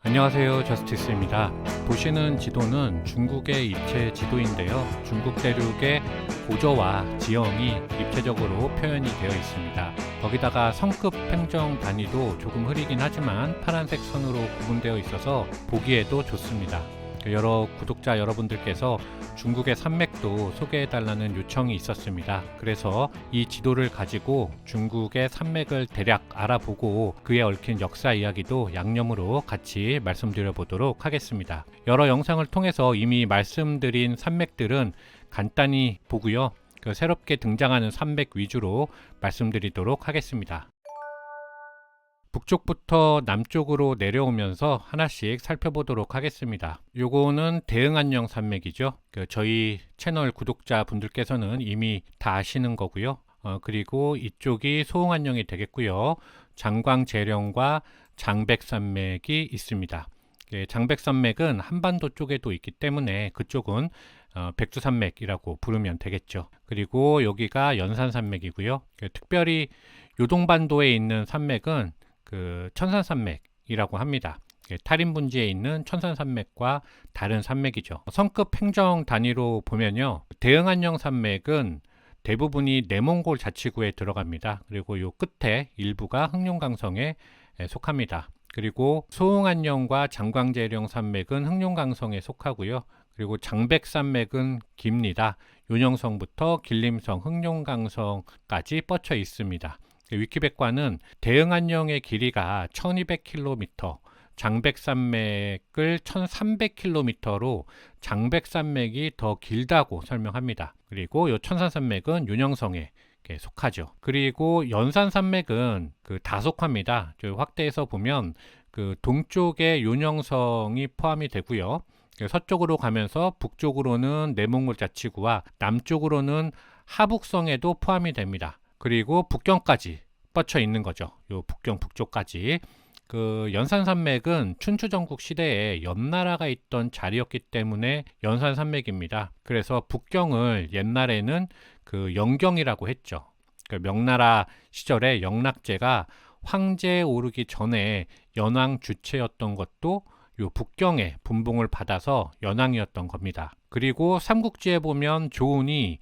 안녕하세요, 저스티스입니다. 보시는 지도는 중국의 입체 지도인데요. 중국 대륙의 고저와 지형이 입체적으로 표현이 되어 있습니다. 거기다가 성급 행정 단위도 조금 흐리긴 하지만 파란색 선으로 구분되어 있어서 보기에도 좋습니다. 여러 구독자 여러분들께서 중국의 산맥도 소개해달라는 요청이 있었습니다. 그래서 이 지도를 가지고 중국의 산맥을 대략 알아보고 그에 얽힌 역사 이야기도 양념으로 같이 말씀드려 보도록 하겠습니다. 여러 영상을 통해서 이미 말씀드린 산맥들은 간단히 보고요. 새롭게 등장하는 산맥 위주로 말씀드리도록 하겠습니다. 북쪽부터 남쪽으로 내려오면서 하나씩 살펴보도록 하겠습니다. 요거는 대응안녕 산맥이죠. 저희 채널 구독자 분들께서는 이미 다 아시는 거고요. 그리고 이쪽이 소흥안녕이 되겠고요. 장광재령과 장백산맥이 있습니다. 장백산맥은 한반도 쪽에도 있기 때문에 그쪽은 백두산맥이라고 부르면 되겠죠. 그리고 여기가 연산산맥이고요. 특별히 요동반도에 있는 산맥은 천산산맥이라고 합니다. 탈인분지에 있는 천산산맥과 다른 산맥이죠. 성급 행정 단위로 보면요, 대응안녕 산맥은 대부분이 내몽골 자치구에 들어갑니다. 그리고 요 끝에 일부가 흑룡강성에 속합니다. 그리고 소흥안녕과 장광재령 산맥은 흑룡강성에 속하고요. 그리고 장백산맥은 깁니다. 윤영성부터 길림성, 흑룡강성까지 뻗쳐 있습니다. 위키백과는 대응안녕의 길이가 1200km, 장백산맥을 1300km로 장백산맥이 더 길다고 설명합니다. 그리고 이 천산산맥은 윤영성에 속하죠. 그리고 연산산맥은 다속합니다. 확대해서 보면 동쪽에 윤영성이 포함이 되고요. 서쪽으로 가면서 북쪽으로는 내몽골 자치구와 남쪽으로는 하북성에도 포함이 됩니다. 그리고 북경까지 뻗쳐 있는 거죠. 요 북경 북쪽까지. 연산산맥은 춘추전국 시대에 옆나라가 있던 자리였기 때문에 연산산맥입니다. 그래서 북경을 옛날에는 영경이라고 했죠. 명나라 시절에 영락제가 황제에 오르기 전에 연왕 주체였던 것도 요 북경에 분봉을 받아서 연왕이었던 겁니다. 그리고 삼국지에 보면 조은이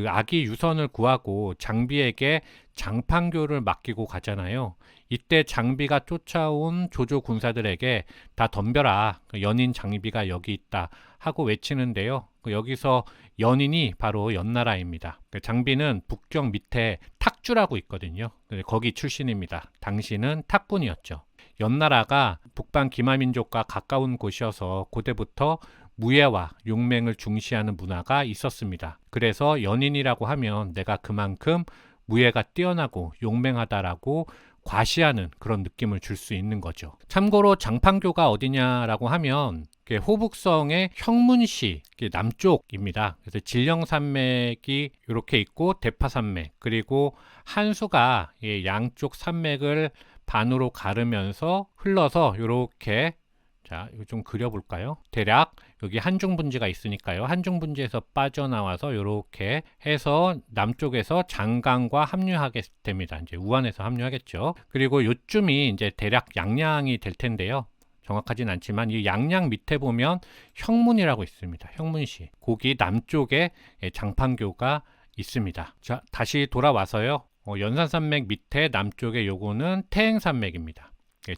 아기 유선을 구하고 장비에게 장판교를 맡기고 가잖아요. 이때 장비가 쫓아온 조조 군사들에게 다 덤벼라, 연인 장비가 여기 있다 하고 외치는데요. 여기서 연인이 바로 연나라입니다. 장비는 북경 밑에 탁주라고 있거든요. 거기 출신입니다. 당시는 탁군이었죠. 연나라가 북방 기마민족과 가까운 곳이어서 고대부터 무예와 용맹을 중시하는 문화가 있었습니다. 그래서 연인이라고 하면 내가 그만큼 무예가 뛰어나고 용맹하다라고 과시하는 그런 느낌을 줄 수 있는 거죠. 참고로 장판교가 어디냐라고 하면 호북성의 형문시 남쪽입니다. 그래서 진령산맥이 이렇게 있고 대파산맥, 그리고 한수가 양쪽 산맥을 반으로 가르면서 흘러서 이렇게, 자, 이거 좀 그려볼까요? 대략 여기 한중분지가 있으니까요. 한중분지에서 빠져나와서 이렇게 해서 남쪽에서 장강과 합류하게 됩니다. 이제 우한에서 합류하겠죠. 그리고 요쯤이 이제 대략 양양이 될 텐데요. 정확하진 않지만 이 양양 밑에 보면 형문이라고 있습니다. 형문시. 거기 남쪽에 장판교가 있습니다. 자, 다시 돌아와서요. 연산산맥 밑에 남쪽에 요거는 태행산맥입니다.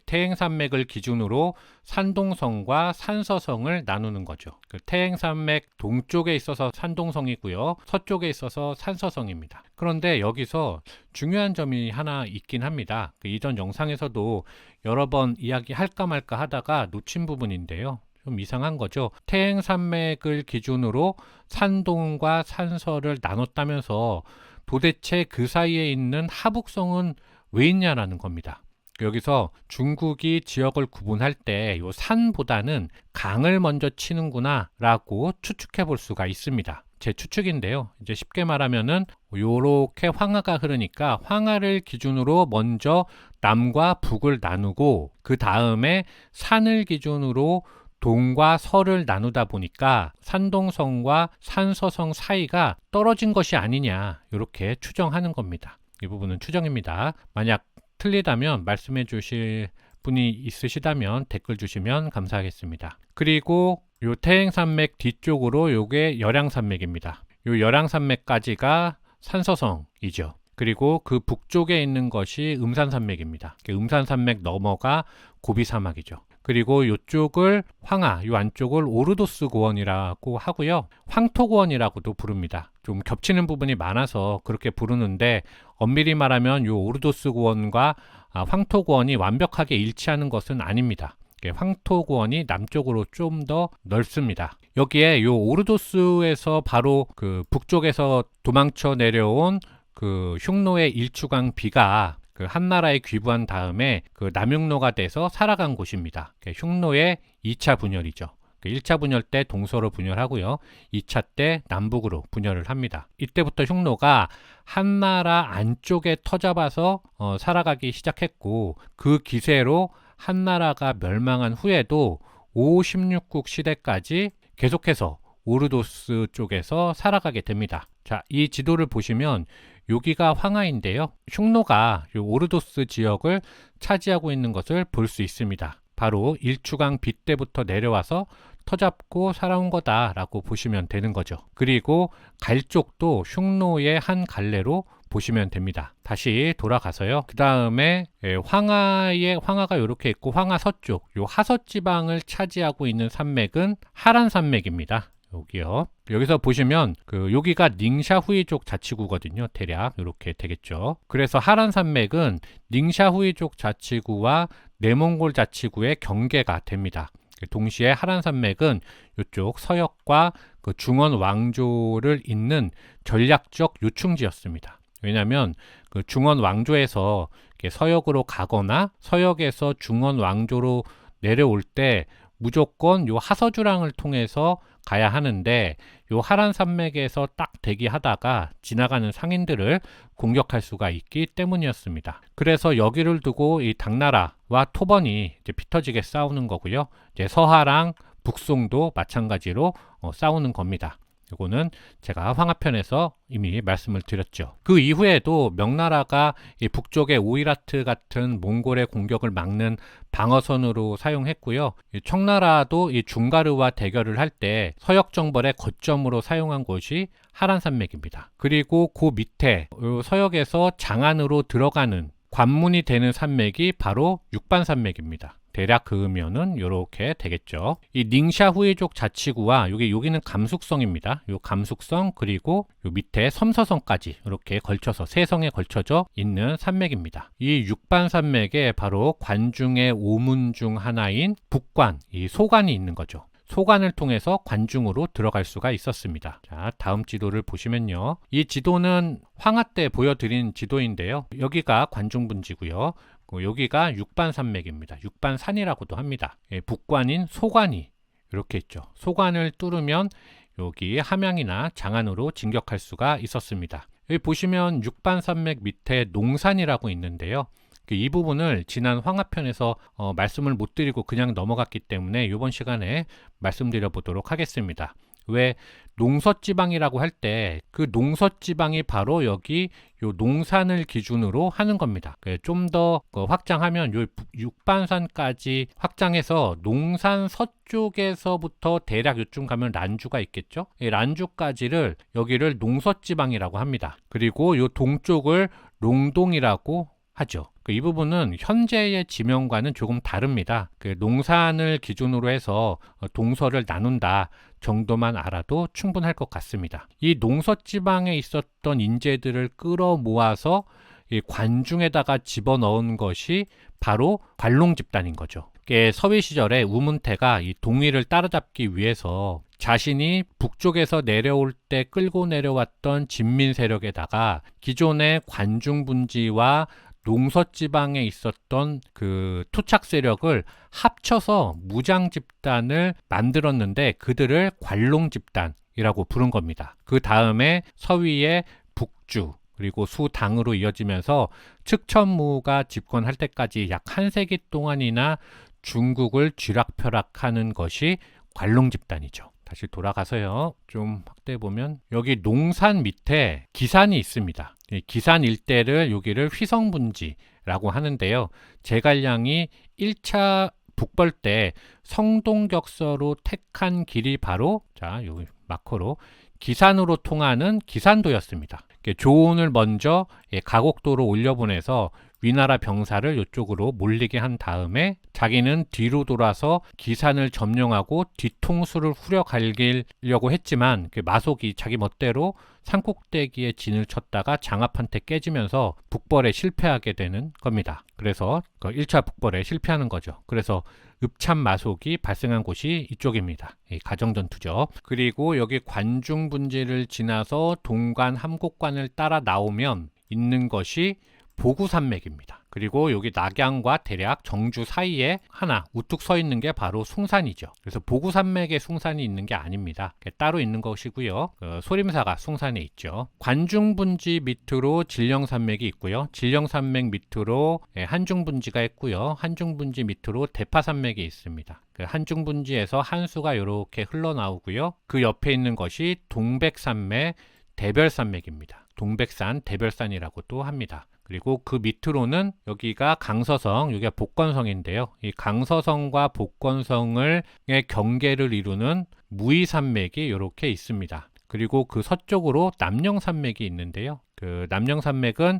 태행산맥을 기준으로 산동성과 산서성을 나누는 거죠. 태행산맥 동쪽에 있어서 산동성이고요. 서쪽에 있어서 산서성입니다. 그런데 여기서 중요한 점이 하나 있긴 합니다. 이전 영상에서도 여러 번 이야기할까 말까 하다가 놓친 부분인데요. 좀 이상한 거죠. 태행산맥을 기준으로 산동과 산서를 나눴다면서 도대체 그 사이에 있는 하북성은 왜 있냐라는 겁니다. 여기서 중국이 지역을 구분할 때 이 산보다는 강을 먼저 치는구나 라고 추측해 볼 수가 있습니다. 제 추측인데요. 이제 쉽게 말하면은 요렇게 황하가 흐르니까 황하를 기준으로 먼저 남과 북을 나누고 그 다음에 산을 기준으로 동과 서를 나누다 보니까 산동성과 산서성 사이가 떨어진 것이 아니냐, 이렇게 추정하는 겁니다. 이 부분은 추정입니다. 만약 틀리다면 말씀해 주실 분이 있으시다면 댓글 주시면 감사하겠습니다. 그리고 요 태행산맥 뒤쪽으로 요게 열양산맥입니다. 요 열양산맥까지가 산서성이죠. 그리고 그 북쪽에 있는 것이 음산산맥입니다. 음산산맥 넘어가 고비사막이죠. 그리고 이쪽을 황하, 요 안쪽을 오르도스 고원이라고 하고요. 황토고원이라고도 부릅니다. 좀 겹치는 부분이 많아서 그렇게 부르는데 엄밀히 말하면 요 오르도스 고원과 황토고원이 완벽하게 일치하는 것은 아닙니다. 황토고원이 남쪽으로 좀 더 넓습니다. 여기에 요 오르도스에서 바로 그 북쪽에서 도망쳐 내려온 그 흉노의 일추강 비가 그 한나라에 귀부한 다음에 그 남흉노가 돼서 살아간 곳입니다. 흉노의 2차 분열이죠. 1차 분열 때 동서로 분열하고요. 2차 때 남북으로 분열을 합니다. 이때부터 흉노가 한나라 안쪽에 터잡아서 살아가기 시작했고 그 기세로 한나라가 멸망한 후에도 5, 16국 시대까지 계속해서 오르도스 쪽에서 살아가게 됩니다. 자, 이 지도를 보시면 여기가 황하인데요. 흉노가 이 오르도스 지역을 차지하고 있는 것을 볼 수 있습니다. 바로 일추강 비 때부터 내려와서 터잡고 살아온 거다라고 보시면 되는 거죠. 그리고 갈 쪽도 흉노의 한 갈래로 보시면 됩니다. 다시 돌아가서요. 그 다음에 황하가 이렇게 있고 황하 서쪽, 요 하서 지방을 차지하고 있는 산맥은 하란 산맥입니다. 여기요. 여기서 보시면 여기가 닝샤후이족 자치구거든요. 대략 이렇게 되겠죠. 그래서 하란 산맥은 닝샤후이족 자치구와 내몽골 자치구의 경계가 됩니다. 동시에 하란 산맥은 이쪽 서역과 그 중원 왕조를 잇는 전략적 요충지였습니다. 왜냐하면 그 중원 왕조에서 서역으로 가거나 서역에서 중원 왕조로 내려올 때 무조건 요 하서주랑을 통해서 가야 하는데 요 하란 산맥에서 딱 대기하다가 지나가는 상인들을 공격할 수가 있기 때문이었습니다. 그래서 여기를 두고 이 당나라와 토번이 이제 피터지게 싸우는 거고요. 이제 서하랑 북송도 마찬가지로 싸우는 겁니다. 이거는 제가 황하편에서 이미 말씀을 드렸죠. 그 이후에도 명나라가 이 북쪽의 오이라트 같은 몽골의 공격을 막는 방어선으로 사용했고요. 이 청나라도 이 중가르와 대결을 할 때 서역정벌의 거점으로 사용한 곳이 하란산맥입니다. 그리고 그 밑에 서역에서 장안으로 들어가는 관문이 되는 산맥이 바로 육반산맥입니다. 대략 그으면은 이렇게 되겠죠. 이 닝샤후이족 자치구와 여기는 감숙성입니다. 요 감숙성 그리고 요 밑에 섬서성까지 이렇게 걸쳐서 세 성에 걸쳐져 있는 산맥입니다. 이 육반산맥에 바로 관중의 오문 중 하나인 북관, 이 소관이 있는 거죠. 소관을 통해서 관중으로 들어갈 수가 있었습니다. 자, 다음 지도를 보시면요. 이 지도는 황하 때 보여드린 지도인데요. 여기가 관중분지고요. 여기가 육반산맥입니다. 육반산이라고도 합니다. 북관인 소관이 이렇게 있죠. 소관을 뚫으면 여기 함양이나 장안으로 진격할 수가 있었습니다. 여기 보시면 육반산맥 밑에 농산이라고 있는데요. 이 부분을 지난 황하편에서 말씀을 못 드리고 그냥 넘어갔기 때문에 이번 시간에 말씀드려 보도록 하겠습니다. 왜 농서지방이라고 할 때 그 농서지방이 바로 여기 요 농산을 기준으로 하는 겁니다. 좀 더 확장하면 요 육반산까지 확장해서 농산 서쪽에서부터 대략 요쯤 가면 란주가 있겠죠. 이 란주까지를 여기를 농서지방이라고 합니다. 그리고 요 동쪽을 롱동이라고 하죠. 이 부분은 현재의 지명과는 조금 다릅니다. 농산을 기준으로 해서 동서를 나눈다 정도만 알아도 충분할 것 같습니다. 이 농서지방에 있었던 인재들을 끌어모아서 이 관중에다가 집어넣은 것이 바로 관롱 집단인 거죠. 서위 시절에 우문태가 이 동위를 따라잡기 위해서 자신이 북쪽에서 내려올 때 끌고 내려왔던 진민 세력에다가 기존의 관중분지와 농서지방에 있었던 그 토착 세력을 합쳐서 무장 집단을 만들었는데 그들을 관롱 집단이라고 부른 겁니다. 그 다음에 서위의 북주 그리고 수당으로 이어지면서 측천무가 집권할 때까지 약 한 세기 동안이나 중국을 쥐락펴락하는 것이 관롱 집단이죠. 다시 돌아가서요. 좀 확대해 보면 여기 농산 밑에 기산이 있습니다. 이 기산 일대를 여기를 휘성분지라고 하는데요. 제갈량이 1차 북벌 때 성동격서로 택한 길이 바로 자 여기 마커로 기산으로 통하는 기산도였습니다. 조온을 먼저 가곡도로 올려보내서 위나라 병사를 이쪽으로 몰리게 한 다음에 자기는 뒤로 돌아서 기산을 점령하고 뒤통수를 후려 갈기려고 했지만 마속이 자기 멋대로 산꼭대기에 진을 쳤다가 장합한테 깨지면서 북벌에 실패하게 되는 겁니다. 그래서 1차 북벌에 실패하는 거죠. 그래서 읍참마속이 발생한 곳이 이쪽입니다. 가정전투죠. 그리고 여기 관중분지를 지나서 동관 함곡관을 따라 나오면 있는 것이 보구산맥입니다. 그리고 여기 낙양과 대략 정주 사이에 하나 우뚝 서 있는 게 바로 숭산이죠. 그래서 보구산맥에 숭산이 있는 게 아닙니다. 따로 있는 것이고요. 소림사가 숭산에 있죠. 관중분지 밑으로 진령산맥이 있고요. 진령산맥 밑으로 한중분지가 있고요. 한중분지 밑으로 대파산맥이 있습니다. 한중분지에서 한수가 이렇게 흘러나오고요. 그 옆에 있는 것이 동백산맥, 대별산맥입니다. 동백산, 대별산이라고도 합니다. 그리고 그 밑으로는 여기가 강서성, 여기가 복건성인데요. 이 강서성과 복건성의 경계를 이루는 무의산맥이 이렇게 있습니다. 그리고 그 서쪽으로 남령산맥이 있는데요. 그 남령산맥은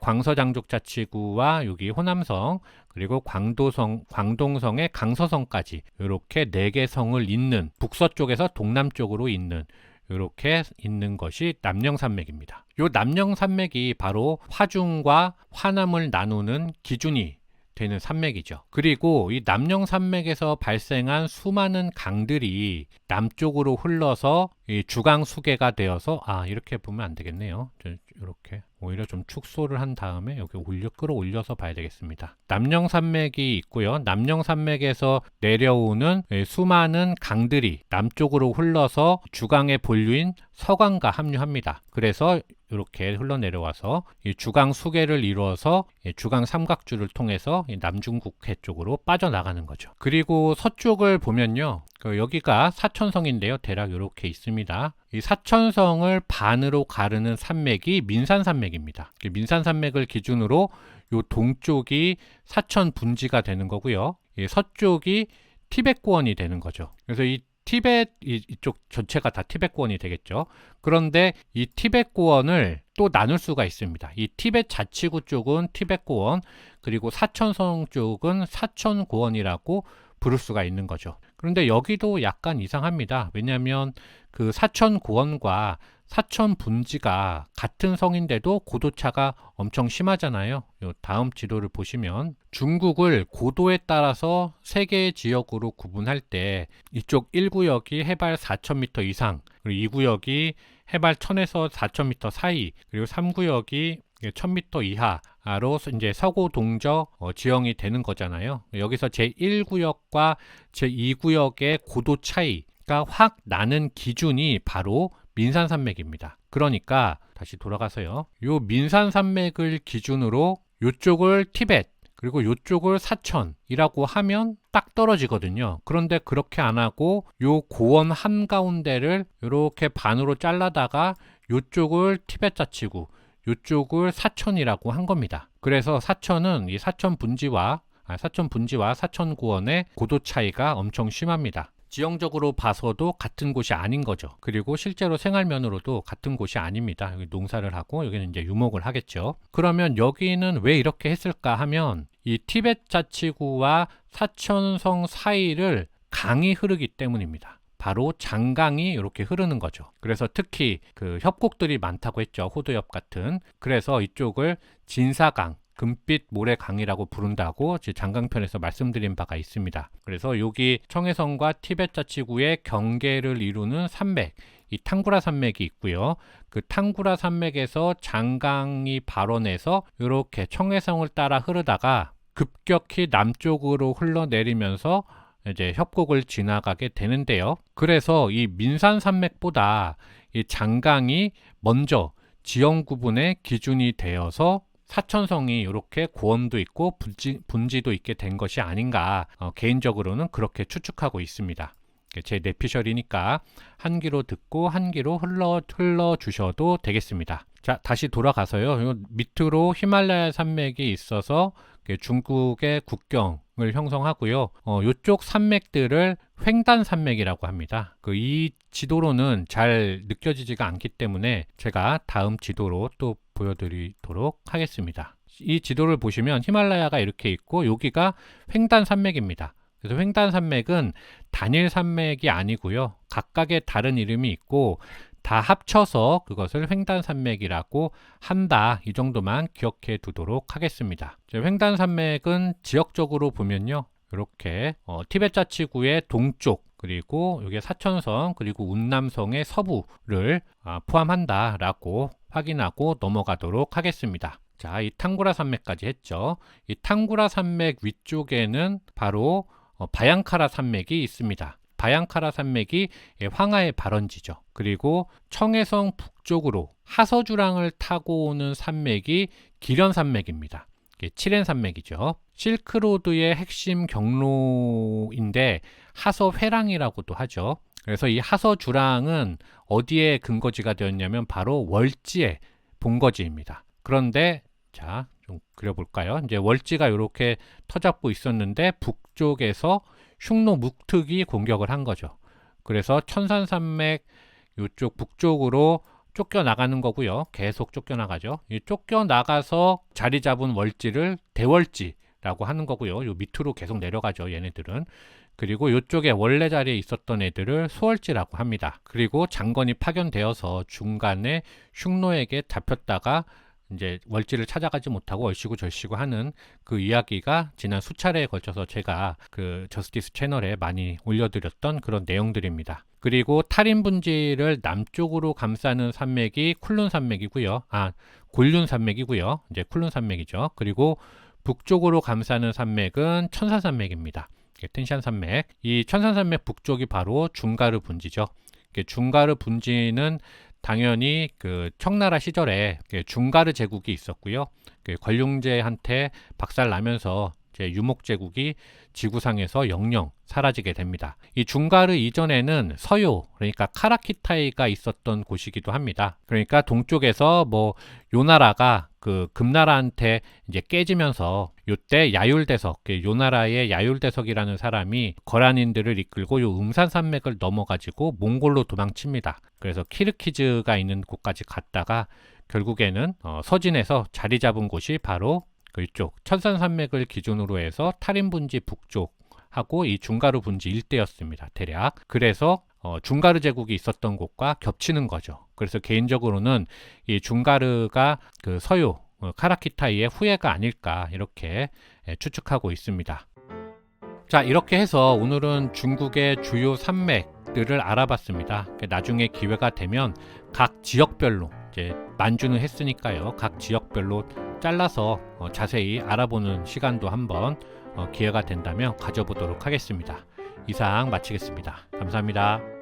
광서장족자치구와 여기 호남성, 그리고 광동성의 강서성까지 이렇게 4개 성을 잇는 북서쪽에서 동남쪽으로 잇는 이렇게 있는 것이 남령산맥입니다. 이 남령산맥이 바로 화중과 화남을 나누는 기준이 되는 산맥이죠. 그리고 이 남령산맥에서 발생한 수많은 강들이 남쪽으로 흘러서 이 주강수계가 되어서 이렇게 보면 안 되겠네요. 이렇게 오히려 좀 축소를 한 다음에 여기 끌어올려서 봐야 되겠습니다. 남령산맥이 있고요. 남령산맥에서 내려오는 수많은 강들이 남쪽으로 흘러서 주강의 본류인 서강과 합류합니다. 그래서 이렇게 흘러내려와서 이 주강 수계를 이루어서 주강 삼각주를 통해서 남중국해 쪽으로 빠져나가는 거죠. 그리고 서쪽을 보면요. 여기가 사천성인데요. 대략 이렇게 있습니다. 이 사천성을 반으로 가르는 산맥이 민산산맥입니다. 민산산맥을 기준으로 요 동쪽이 사천분지가 되는 거고요. 이 서쪽이 티벳고원이 되는 거죠. 그래서 이 티벳 이쪽 전체가 다 티벳고원이 되겠죠. 그런데 이 티벳고원을 또 나눌 수가 있습니다. 이 티벳 자치구 쪽은 티벳고원, 그리고 사천성 쪽은 사천고원이라고 부를 수가 있는 거죠. 그런데 여기도 약간 이상합니다. 왜냐하면 그 사천고원과 사천분지가 같은 성인데도 고도차가 엄청 심하잖아요. 요 다음 지도를 보시면 중국을 고도에 따라서 3개의 지역으로 구분할 때 이쪽 1구역이 해발 4,000m 이상, 그리고 2구역이 해발 1,000에서 4,000m 사이, 그리고 3구역이 1,000m 이하로 이제 서고 동저 지형이 되는 거잖아요. 여기서 제1구역과 제2구역의 고도 차이가 확 나는 기준이 바로 민산산맥입니다. 그러니까 다시 돌아가서요. 요 민산산맥을 기준으로 요쪽을 티벳, 그리고 요쪽을 사천이라고 하면 딱 떨어지거든요. 그런데 그렇게 안 하고 요 고원 한가운데를 이렇게 반으로 잘라다가 요쪽을 티벳 자치구, 요쪽을 사천이라고 한 겁니다. 그래서 사천은 이 사천분지와 사천고원의 고도 차이가 엄청 심합니다. 지형적으로 봐서도 같은 곳이 아닌 거죠. 그리고 실제로 생활면으로도 같은 곳이 아닙니다. 여기 농사를 하고 여기는 이제 유목을 하겠죠. 그러면 여기는 왜 이렇게 했을까 하면 이 티벳 자치구와 사천성 사이를 강이 흐르기 때문입니다. 바로 장강이 이렇게 흐르는 거죠. 그래서 특히 그 협곡들이 많다고 했죠. 호도협 같은. 그래서 이쪽을 진사강, 금빛 모래강이라고 부른다고 장강편에서 말씀드린 바가 있습니다. 그래서 여기 청해성과 티벳 자치구의 경계를 이루는 산맥, 이 탕구라 산맥이 있고요. 그 탕구라 산맥에서 장강이 발원해서 이렇게 청해성을 따라 흐르다가 급격히 남쪽으로 흘러내리면서 이제 협곡을 지나가게 되는데요. 그래서 이 민산산맥보다 이 장강이 먼저 지형 구분의 기준이 되어서 사천성이 이렇게 고원도 있고 분지도 있게 된 것이 아닌가 개인적으로는 그렇게 추측하고 있습니다. 제 뇌피셜이니까 한 귀로 듣고 한 귀로 흘러 주셔도 되겠습니다. 자, 다시 돌아가서요. 요 밑으로 히말라야 산맥이 있어서 중국의 국경을 형성하고요. 이쪽 산맥들을 횡단 산맥이라고 합니다. 이 지도로는 잘 느껴지지가 않기 때문에 제가 다음 지도로 또 보여드리도록 하겠습니다. 이 지도를 보시면 히말라야가 이렇게 있고 여기가 횡단 산맥입니다. 그래서 횡단 산맥은 단일 산맥이 아니고요. 각각의 다른 이름이 있고 다 합쳐서 그것을 횡단 산맥이라고 한다. 이 정도만 기억해 두도록 하겠습니다. 횡단 산맥은 지역적으로 보면요. 이렇게 티베트 자치구의 동쪽 그리고 여기 사천성 그리고 운남성의 서부를 포함한다라고 확인하고 넘어가도록 하겠습니다. 자, 이 탕구라 산맥까지 했죠. 이 탕구라 산맥 위쪽에는 바로 바양카라 산맥이 있습니다. 바양카라 산맥이 황하의 발원지죠. 그리고 청해성 북쪽으로 하서주랑을 타고 오는 산맥이 기련 산맥입니다. 칠엔 산맥이죠. 실크로드의 핵심 경로인데 하서회랑이라고도 하죠. 그래서 이 하서주랑은 어디에 근거지가 되었냐면 바로 월지의 본거지입니다. 그런데 자, 좀 그려볼까요? 이제 월지가 이렇게 터잡고 있었는데 북쪽에서 흉노 묵특이 공격을 한 거죠. 그래서 천산산맥 이쪽 북쪽으로 쫓겨나가는 거고요. 계속 쫓겨나가죠. 이 쫓겨나가서 자리 잡은 월지를 대월지라고 하는 거고요. 요 밑으로 계속 내려가죠. 얘네들은. 그리고 이쪽에 원래 자리에 있었던 애들을 소월지라고 합니다. 그리고 장건이 파견되어서 중간에 흉노에게 잡혔다가 이제 월지를 찾아가지 못하고 얼씨구 절씨구 하는 그 이야기가 지난 수차례에 걸쳐서 제가 그 저스티스 채널에 많이 올려드렸던 그런 내용들입니다. 그리고 탈인 분지를 남쪽으로 감싸는 산맥이 쿨룬 산맥이고요. 곤륜 산맥이고요. 이제 쿨룬 산맥이죠. 그리고 북쪽으로 감싸는 산맥은 천산산맥입니다. 텐샨 산맥. 이 천산산맥 북쪽이 바로 중가르 분지죠. 중가르 분지는 당연히 그 청나라 시절에 중가르 제국이 있었고요. 관룡제한테 박살나면서 유목 제국이 지구상에서 영영 사라지게 됩니다. 이 중가르 이전에는 서요, 그러니까 카라키타이가 있었던 곳이기도 합니다. 그러니까 동쪽에서 뭐 요나라가 그 금나라한테 이제 깨지면서 요때 야율대석, 요나라의 야율대석이라는 사람이 거란인들을 이끌고 요 음산산맥을 넘어가지고 몽골로 도망칩니다. 그래서 키르키즈가 있는 곳까지 갔다가 결국에는 서진에서 자리 잡은 곳이 바로 이쪽 천산산맥을 기준으로 해서 탈인분지 북쪽하고 이 중가르 분지 일대였습니다. 대략. 그래서 중가르 제국이 있었던 곳과 겹치는 거죠. 그래서 개인적으로는 이 중가르가 그 서요 카라키타이의 후예가 아닐까 이렇게 추측하고 있습니다. 자, 이렇게 해서 오늘은 중국의 주요 산맥들을 알아봤습니다. 나중에 기회가 되면 각 지역별로 이제 만주는 했으니까요. 각 지역별로 잘라서 자세히 알아보는 시간도 한번 기회가 된다면 가져보도록 하겠습니다. 이상 마치겠습니다. 감사합니다.